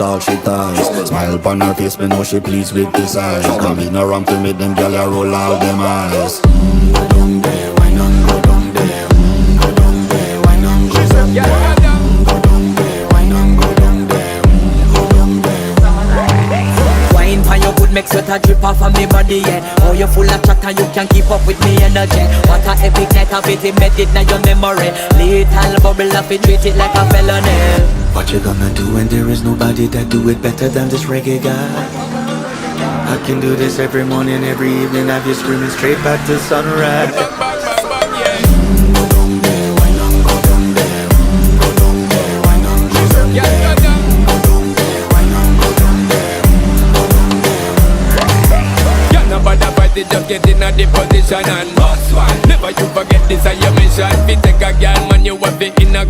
all she ties. Smile upon her face, me know she pleased with this eyes. Come in around to make them gyal a roll out them eyes. Go down there, why not go down there? Go down there, why not go down there? Go down there, why not go down there? Go down there. Wine for your good make sweat a drip off of me body, yeah. Oh, you full of chat and you can keep up with me energy. What a epic night of it, embedded in your memory. Little bubble of it, treat it like a felony. What you gonna do when there is nobody that do it better than this reggae guy? I can do this every morning, every evening, have you screaming straight back to sunrise. Go down there, why not go down there? Go down there, why not go down there? Go down there, why not go down there? Go down there. You're not bad about it, just get in a the position and boss one. Never you forget this is your mission. If you take a girl, man, you have it in a